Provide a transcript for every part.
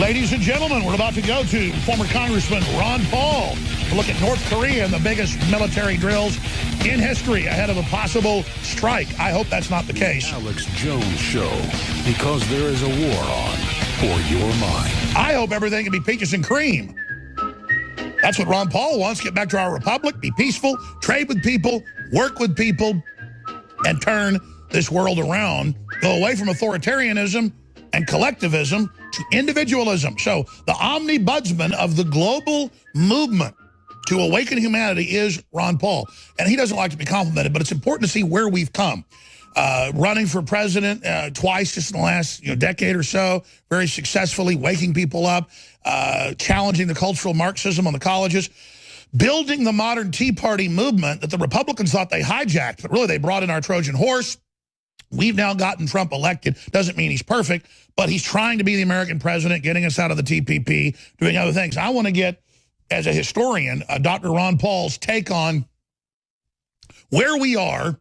Ladies and gentlemen, we're about to go to former Congressman Ron Paul to look at North Korea and the biggest military drills in history ahead of a possible strike. I hope that's not the case. Alex Jones Show, because there is a war on for your mind. I hope everything can be peaches and cream. That's what Ron Paul wants. Get back to our republic, be peaceful, trade with people, work with people, and turn this world around. Go away from authoritarianism and collectivism to individualism. So the omnibudsman of the global movement to awaken humanity is Ron Paul. And he doesn't like to be complimented, but it's important to see where we've come. Running for president twice just in the last decade or so, very successfully waking people up, challenging the cultural Marxism on the colleges, building the modern Tea Party movement that the Republicans thought they hijacked, but really they brought in our Trojan horse. We've now gotten Trump elected. Doesn't mean he's perfect, but he's trying to be the American president, getting us out of the TPP, doing other things. I want to get, as a historian, Dr. Ron Paul's take on where we are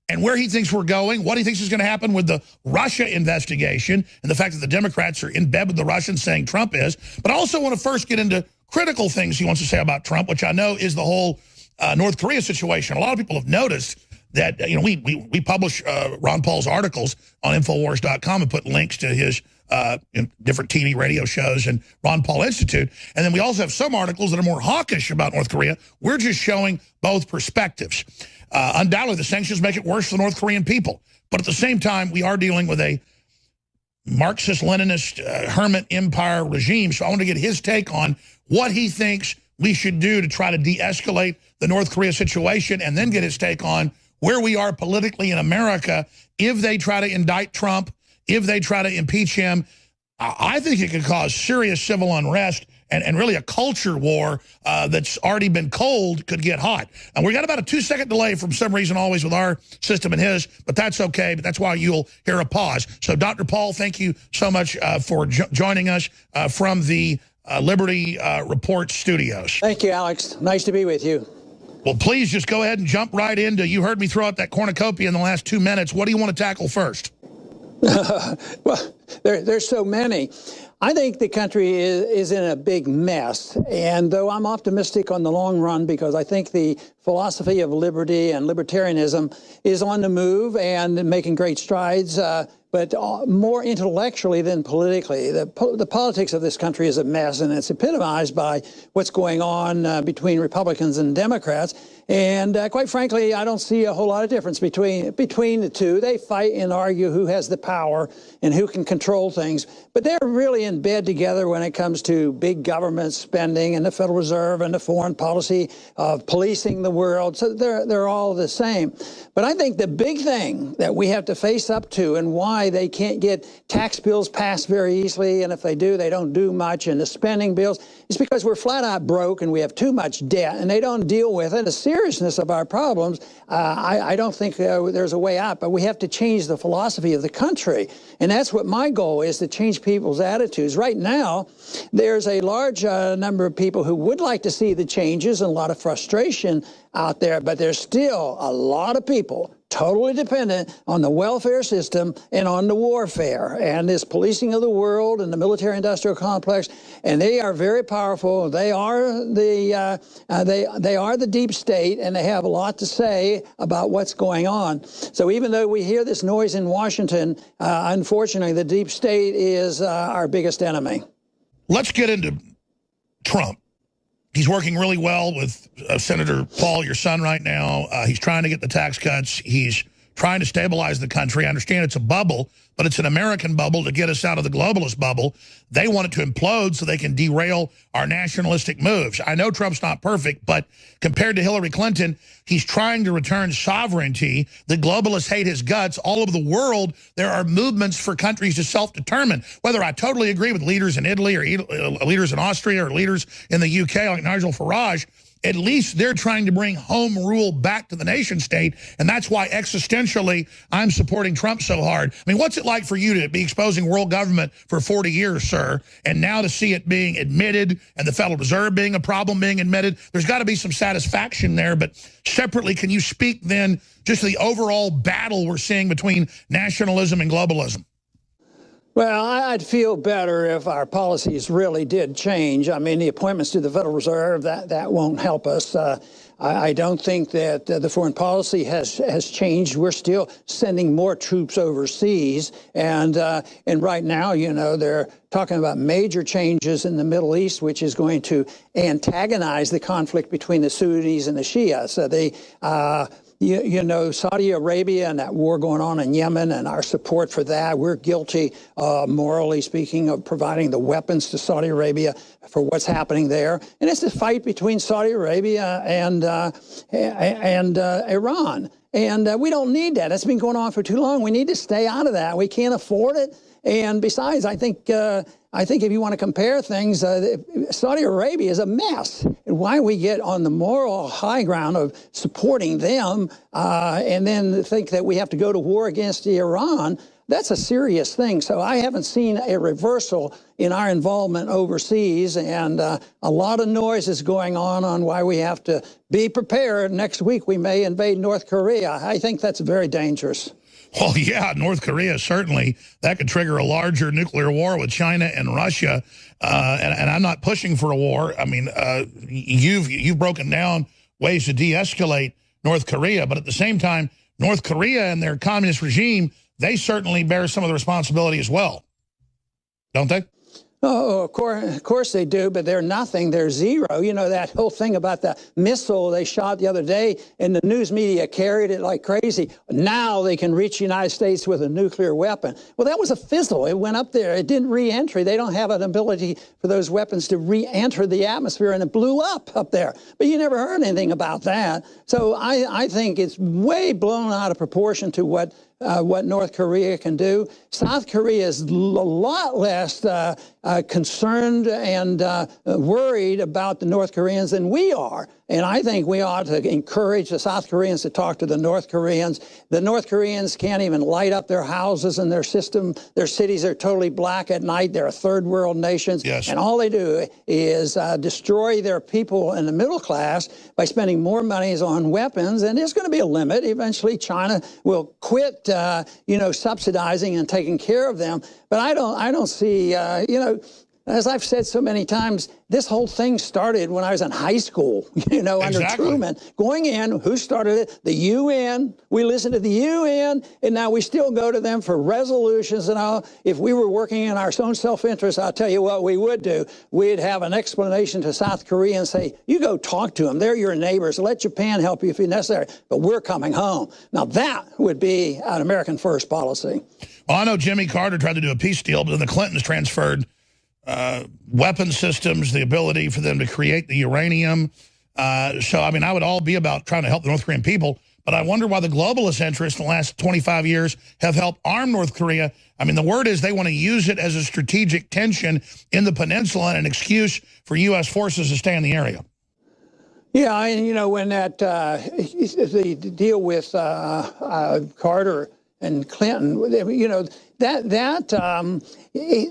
and where he thinks we're going, what he thinks is going to happen with the Russia investigation and the fact that the Democrats are in bed with the Russians saying Trump is. But I also want to first get into critical things he wants to say about Trump, which I know is the whole North Korea situation. A lot of people have noticed that, we publish Ron Paul's articles on Infowars.com and put links to his different TV radio shows and Ron Paul Institute. And then we also have some articles that are more hawkish about North Korea. We're just showing both perspectives. Undoubtedly, the sanctions make it worse for the North Korean people. But at the same time, we are dealing with a Marxist-Leninist hermit empire regime. So I want to get his take on what he thinks we should do to try to de-escalate the North Korea situation, and then get his take on where we are politically in America if they try to indict Trump, if they try to impeach him. I think it could cause serious civil unrest and really a culture war that's already been cold could get hot. And we got about a 2-second delay from some reason always with our system and his, but that's okay. But that's why you'll hear a pause. So Dr. Paul, thank you so much for joining us from the Liberty Report studios. Thank you, Alex. Nice to be with you. Well, please just go ahead and jump right into, you heard me throw out that cornucopia in the last 2 minutes. What do you want to tackle first? Well, there's so many. I think the country is in a big mess. And though I'm optimistic on the long run, because I think the philosophy of liberty and libertarianism is on the move and making great strides, but more intellectually than politically. The politics of this country is a mess, and it's epitomized by what's going on between Republicans and Democrats. And quite frankly, I don't see a whole lot of difference between the two. They fight and argue who has the power and who can control things. But they're really in bed together when it comes to big government spending and the Federal Reserve and the foreign policy of policing the world. So they're all the same. But I think the big thing that we have to face up to, and why they can't get tax bills passed very easily, and if they do, they don't do much, and the spending bills, is because we're flat out broke and we have too much debt, and they don't deal with it. The seriousness of our problems, I don't think there's a way out, but we have to change the philosophy of the country. And that's what my goal is, to change people's attitudes. Right now, there's a large number of people who would like to see the changes and a lot of frustration out there, but there's still a lot of people totally dependent on the welfare system and on the warfare and this policing of the world and the military-industrial complex. And they are very powerful. They are the deep state, and they have a lot to say about what's going on. So even though we hear this noise in Washington, unfortunately, the deep state is our biggest enemy. Let's get into Trump. He's working really well with Senator Paul, your son, right now. He's trying to get the tax cuts. He's trying to stabilize the country. I understand it's a bubble, but it's an American bubble to get us out of the globalist bubble. They want it to implode so they can derail our nationalistic moves. I know Trump's not perfect, but compared to Hillary Clinton, he's trying to return sovereignty. The globalists hate his guts. All over the world, there are movements for countries to self-determine. Whether I totally agree with leaders in Italy or leaders in Austria or leaders in the UK like Nigel Farage, at least they're trying to bring home rule back to the nation state, and that's why existentially I'm supporting Trump so hard. I mean, what's it like for you to be exposing world government for 40 years, sir, and now to see it being admitted and the Federal Reserve being a problem being admitted? There's got to be some satisfaction there, but separately, can you speak then just to the overall battle we're seeing between nationalism and globalism? Well, I'd feel better if our policies really did change. I mean, the appointments to the Federal Reserve, that won't help us. I don't think that the foreign policy has changed. We're still sending more troops overseas. And right now, you know, they're talking about major changes in the Middle East, which is going to antagonize the conflict between the Sunnis and the Shia. So you know, Saudi Arabia and that war going on in Yemen and our support for that, we're guilty, morally speaking, of providing the weapons to Saudi Arabia for what's happening there. And it's a fight between Saudi Arabia and Iran. And we don't need that. It's been going on for too long. We need to stay out of that. We can't afford it. And besides, I think if you want to compare things, Saudi Arabia is a mess. And why we get on the moral high ground of supporting them and then think that we have to go to war against Iran, that's a serious thing. So I haven't seen a reversal in our involvement overseas. And a lot of noise is going on why we have to be prepared. Next week, we may invade North Korea. I think that's very dangerous. Well, yeah, North Korea, certainly. That could trigger a larger nuclear war with China and Russia. And I'm not pushing for a war. I mean, you've broken down ways to de-escalate North Korea. But at the same time, North Korea and their communist regime, they certainly bear some of the responsibility as well. Don't they? Oh, of course they do, but they're nothing. They're zero. You know, that whole thing about the missile they shot the other day, and the news media carried it like crazy. Now they can reach the United States with a nuclear weapon. Well, that was a fizzle. It went up there. It didn't re-enter. They don't have an ability for those weapons to re-enter the atmosphere, and it blew up there. But you never heard anything about that. So I think it's way blown out of proportion to what North Korea can do. South Korea is a lot less concerned and worried about the North Koreans than we are. And I think we ought to encourage the South Koreans to talk to the North Koreans. The North Koreans can't even light up their houses and their system. Their cities are totally black at night. They're third world nations. Yes. And all they do is destroy their people in the middle class by spending more money on weapons. And there's going to be a limit. Eventually, China will quit, subsidizing and taking care of them. But I don't see, as I've said so many times, this whole thing started when I was in high school, under Truman. Going in, who started it? The UN. We listened to the UN, and now we still go to them for resolutions and all. If we were working in our own self-interest, I'll tell you what we would do. We'd have an explanation to South Korea and say, you go talk to them. They're your neighbors. Let Japan help you if necessary, but we're coming home. Now, that would be an American first policy. Well, I know Jimmy Carter tried to do a peace deal, but then the Clintons transferred weapon systems, the ability for them to create the uranium. So, I mean, I would all be about trying to help the North Korean people, but I wonder why the globalist interests in the last 25 years have helped arm North Korea. I mean, the word is they want to use it as a strategic tension in the peninsula and an excuse for U.S. forces to stay in the area. Yeah, and, when the deal with Carter and Clinton,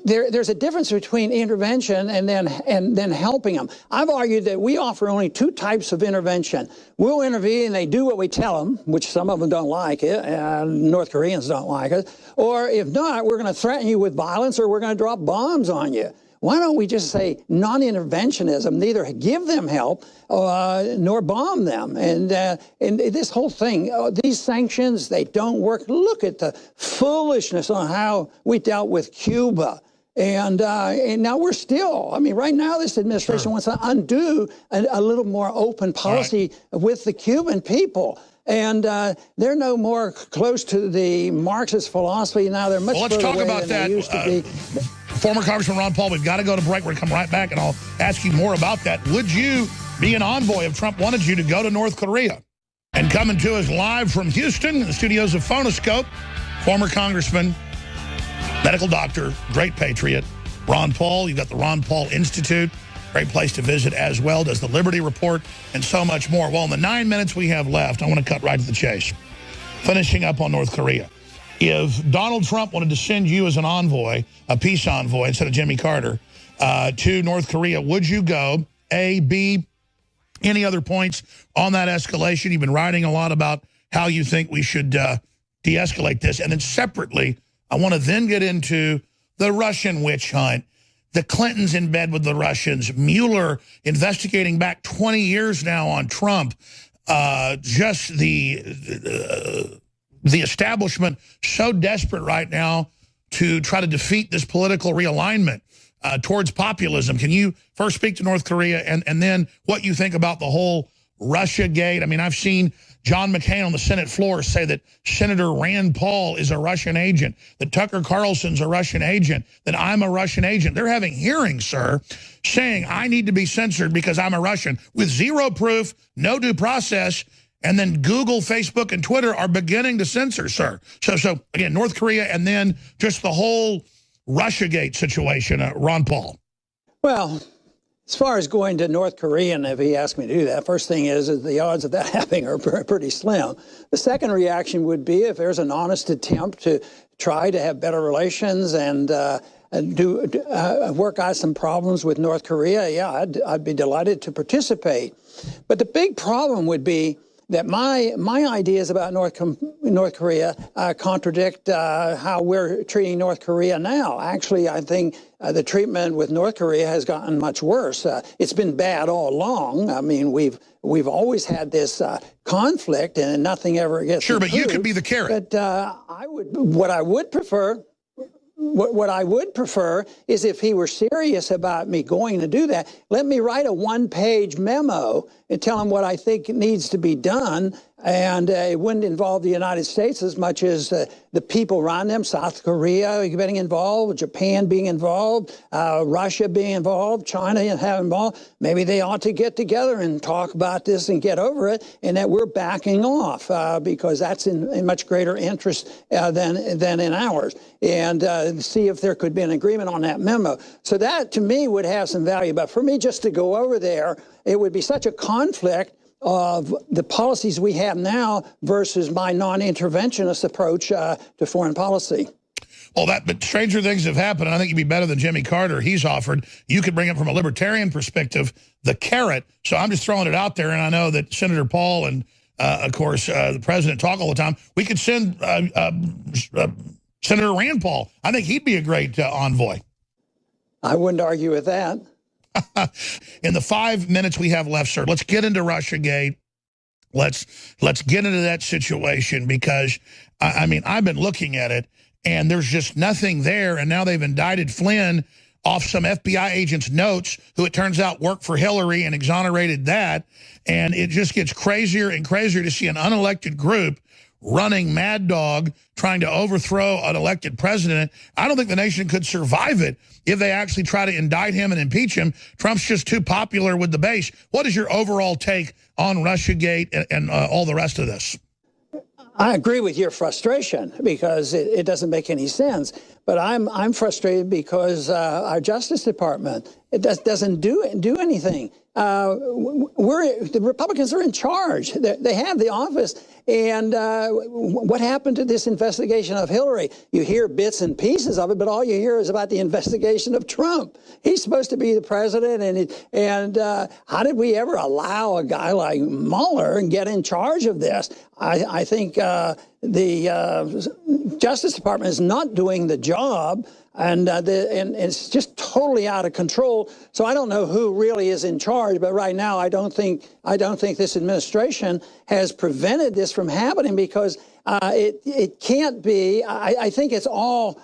there's a difference between intervention and then helping them. I've argued that we offer only two types of intervention. We'll intervene and they do what we tell them, which some of them don't like it, and North Koreans don't like it. Or if not, we're going to threaten you with violence or we're going to drop bombs on you. Why don't we just say non-interventionism, neither give them help nor bomb them? And this whole thing, these sanctions, they don't work. Look at the foolishness on how we dealt with Cuba. And now we're still, right now this administration wants to undo a little more open policy with the Cuban people. And they're no more close to the Marxist philosophy now. They're much further away than they used to be. Former Congressman Ron Paul, we've got to go to break. We're going to come right back, and I'll ask you more about that. Would you be an envoy if Trump wanted you to go to North Korea? And coming to us live from Houston, in the studios of Phonoscope, former Congressman, medical doctor, great patriot, Ron Paul. You've got the Ron Paul Institute, great place to visit as well, does the Liberty Report, and so much more. Well, in the 9 minutes we have left, I want to cut right to the chase. Finishing up on North Korea. If Donald Trump wanted to send you as an envoy, a peace envoy, instead of Jimmy Carter, to North Korea, would you go? A, B, any other points on that escalation? You've been writing a lot about how you think we should de-escalate this. And then separately, I want to then get into the Russian witch hunt, the Clintons in bed with the Russians, Mueller investigating back 20 years now on Trump, just the establishment so desperate right now to try to defeat this political realignment towards populism. Can you first speak to North Korea and then what you think about the whole Russia gate? I mean, I've seen John McCain on the Senate floor say that Senator Rand Paul is a Russian agent, that Tucker Carlson's a Russian agent, that I'm a Russian agent. They're having hearings, sir, saying I need to be censored because I'm a Russian with zero proof, no due process, and then Google, Facebook, and Twitter are beginning to censor, sir. So again, North Korea and then just the whole Russiagate situation, Ron Paul. Well, as far as going to North Korea, and if he asked me to do that, first thing is the odds of that happening are pretty slim. The second reaction would be if there's an honest attempt to try to have better relations and work out some problems with North Korea, yeah, I'd be delighted to participate. But the big problem would be that my ideas about North Korea contradict how we're treating North Korea now. Actually, I think the treatment with North Korea has gotten much worse. It's been bad all along. I mean, we've always had this conflict, and nothing ever gets sure, improved. But you could be the carrot. But what I would prefer is if he were serious about me going to do that, let me write a one-page memo and tell him what I think needs to be done. And it wouldn't involve the United States as much as the people around them, South Korea getting involved, Japan being involved, Russia being involved, China having involved. Maybe they ought to get together and talk about this and get over it, and that we're backing off because that's in much greater interest than in ours. And see if there could be an agreement on that memo. So that, to me, would have some value. But for me just to go over there, it would be such a conflict of the policies we have now versus my non-interventionist approach to foreign policy. Well, but stranger things have happened, and I think you'd be better than Jimmy Carter. He's offered. You could bring it from a libertarian perspective, the carrot. So I'm just throwing it out there, and I know that Senator Paul and, of course, the president talk all the time. We could send Senator Rand Paul. I think he'd be a great envoy. I wouldn't argue with that. In the 5 minutes we have left, sir, let's get into Russiagate. Let's get into that situation because, I mean, I've been looking at it, and there's just nothing there, and now they've indicted Flynn off some FBI agent's notes who it turns out worked for Hillary and exonerated that, and it just gets crazier and crazier to see an unelected group running mad dog, trying to overthrow an elected president. I don't think the nation could survive it if they actually try to indict him and impeach him. Trump's just too popular with the base. What is your overall take on Russiagate and all the rest of this? I agree with your frustration because it doesn't make any sense. But I'm frustrated because our Justice Department doesn't do anything. The Republicans are in charge. They have the office. And what happened to this investigation of Hillary? You hear bits and pieces of it, but all you hear is about the investigation of Trump. He's supposed to be the president, and how did we ever allow a guy like Mueller and get in charge of this? I think the Justice Department is not doing the job, and it's just totally out of control. So I don't know who really is in charge, but right now I don't think this administration has prevented this from happening because it can't be. I think it's all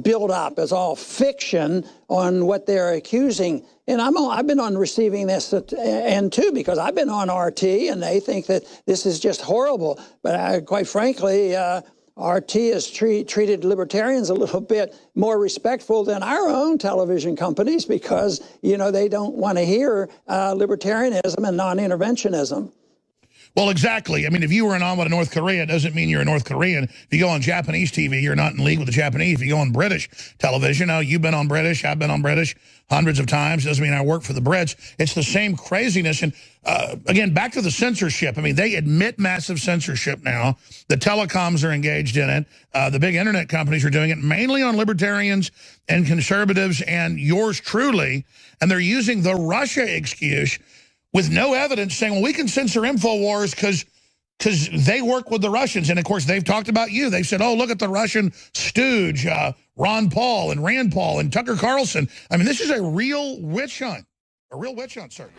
built up. It's all fiction on what they're accusing. And I've been on receiving this end too, because I've been on RT and they think that this is just horrible. But quite frankly, RT has treated libertarians a little bit more respectful than our own television companies because, you know, they don't want to hear libertarianism and non-interventionism. Well, exactly. I mean, if you were an omelet of North Korea, it doesn't mean you're a North Korean. If you go on Japanese TV, you're not in league with the Japanese. If you go on British television, now you've been on British, I've been on British hundreds of times. Doesn't mean I work for the Brits. It's the same craziness. And again, back to the censorship. I mean, they admit massive censorship now. The telecoms are engaged in it. The big internet companies are doing it mainly on libertarians and conservatives and yours truly. And they're using the Russia excuse with no evidence saying, well, we can censor Infowars because because they work with the Russians. And, of course, they've talked about you. They've said, oh, look at the Russian stooge, Ron Paul and Rand Paul and Tucker Carlson. I mean, this is a real witch hunt. A real witch hunt, sir.